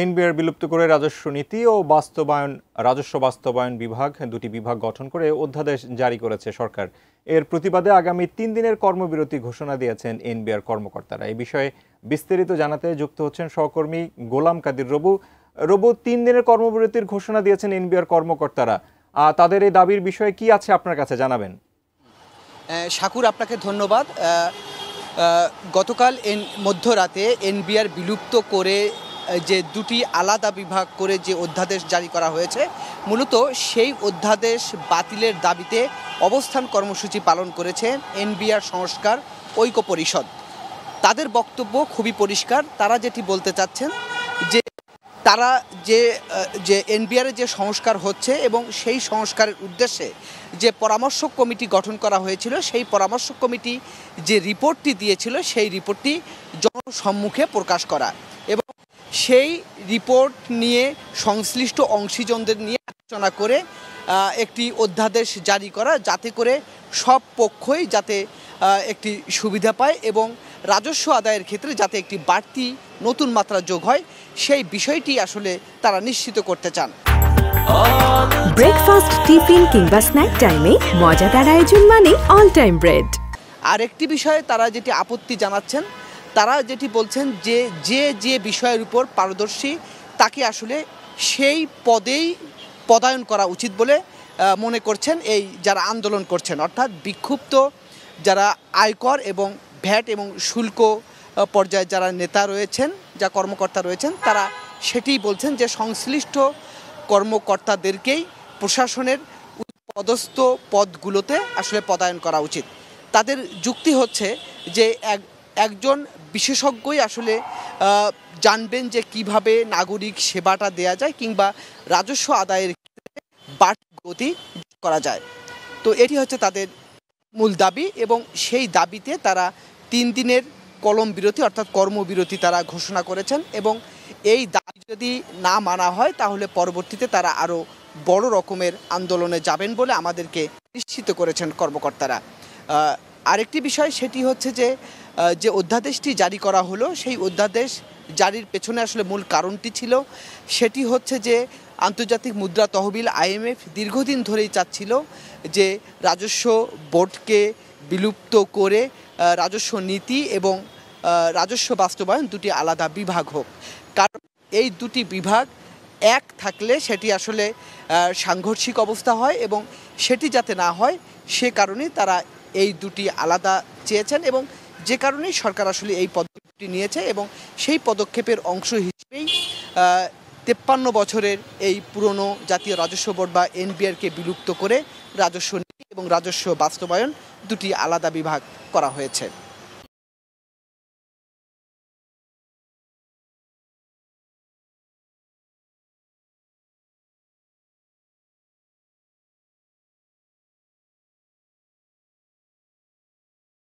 NBR বিলুপ্ত করে রাজস্ব নীতি ও রাজস্ব বাস্তবায়ন বিভাগ দুটি বিভাগ গঠন করে অধ্যাদেশ জারি করেছে সরকার। এর প্রতিবাদে আগামী ৩ দিনের কর্মবিরতি ঘোষণা দিয়েছেন এনবিআর কর্মকর্তারা। এই বিষয়ে বিস্তারিত জানাতে যুক্ত হচ্ছেন সহকর্মী গোলাম কাদির রবু। ৩ দিনের কর্মবিরতির ঘোষণা দিয়েছেন এনবিআর কর্মকর্তারা। তাদের এই দাবির বিষয়ে কি আছে আপনার কাছে জানাবেন। শাকুর, আপনাকে ধন্যবাদ। গতকাল মধ্যরাতে এনবিআর বিলুপ্ত করে যে দুটি আলাদা বিভাগ করে যে অধ্যাদেশ জারি করা হয়েছে, মূলত সেই অধ্যাদেশ বাতিলের দাবিতে অবস্থান কর্মসূচি পালন করেছে এনবিআর সংস্কার ঐক্য পরিষদ। তাদের বক্তব্য খুবই পরিষ্কার। তারা যেটি বলতে চাচ্ছেন যে তারা যে এনবিআরের যে সংস্কার হচ্ছে এবং সেই সংস্কারের উদ্দেশ্যে যে পরামর্শক কমিটি গঠন করা হয়েছিল, সেই পরামর্শক কমিটি যে রিপোর্টটি দিয়েছিল সেই রিপোর্টটি জনসম্মুখে প্রকাশ করা এবং সেই রিপোর্ট নিয়ে সংশ্লিষ্ট অংশীজনদের নিয়ে আলোচনা করে একটি অধ্যাদেশ জারি করা, যাতে করে সব পক্ষই যাতে একটি সুবিধা পায় এবং রাজস্ব আদায়ের ক্ষেত্রে যাতে একটি বাড়তি নতুন মাত্রা যোগ হয়, সেই বিষয়টি আসলে তারা নিশ্চিত করতে চান। ব্রেকফাস্ট, টিফিন কিংবা স্ন্যাক টাইমে মজাদার আয়োজন মানে অল টাইম ব্রেড। আরেকটি বিষয়ে তারা যেটি আপত্তি জানাচ্ছেন, তারা যেটি বলছেন যে বিষয়ের উপর পারদর্শী তাকে আসলে সেই পদেই পদায়ন করা উচিত বলে মনে করছেন এই যারা আন্দোলন করছেন, অর্থাৎ বিক্ষুব্ধ যারা আয়কর এবং ভ্যাট এবং শুল্ক পর্যায়ে যারা নেতা রয়েছেন, যা কর্মকর্তা রয়েছেন, তারা সেটিই বলছেন যে সংশ্লিষ্ট কর্মকর্তাদেরকেই প্রশাসনের পদস্থ পদগুলোতে আসলে পদায়ন করা উচিত। তাদের যুক্তি হচ্ছে যে একজন বিশেষজ্ঞই আসলে জানবেন যে কিভাবে নাগরিক সেবাটা দেয়া যায় কিংবা রাজস্ব আদায়ের বাড়তি গতি করা যায়। তো এটি হচ্ছে তাদের মূল দাবি এবং সেই দাবিতে তারা 3 দিনের কলম বিরতি অর্থাৎ কর্মবিরতি তারা ঘোষণা করেছেন এবং এই দাবি যদি না মানা হয় তাহলে পরবর্তীতে তারা আরও বড় রকমের আন্দোলনে যাবেন বলে আমাদেরকে নিশ্চিত করেছেন কর্মকর্তারা। আরেকটি বিষয় সেটি হচ্ছে যে অধ্যাদেশটি জারি করা হলো, সেই অধ্যাদেশ জারির পেছনে আসলে মূল কারণটি ছিল সেটি হচ্ছে যে আন্তর্জাতিক মুদ্রা তহবিল IMF দীর্ঘদিন ধরেই চাচ্ছিল যে রাজস্ব বোর্ডকে বিলুপ্ত করে রাজস্ব নীতি এবং রাজস্ব বাস্তবায়ন দুটি আলাদা বিভাগ হোক। কারণ এই দুটি বিভাগ এক থাকলে সেটি আসলে সাংঘর্ষিক অবস্থা হয় এবং সেটি যাতে না হয় সে কারণেই তারা এই দুটি আলাদা চেয়েছেন এবং যে কারণেই সরকার আসলে এই পদক্ষেপটি নিয়েছে এবং সেই পদক্ষেপের অংশ হিসেবেই 53 বছরের এই পুরনো জাতীয় রাজস্ব বোর্ড বা এনবিআরকে বিলুপ্ত করে রাজস্ব নীতি এবং রাজস্ব বাস্তবায়ন দুটি আলাদা বিভাগ করা হয়েছে।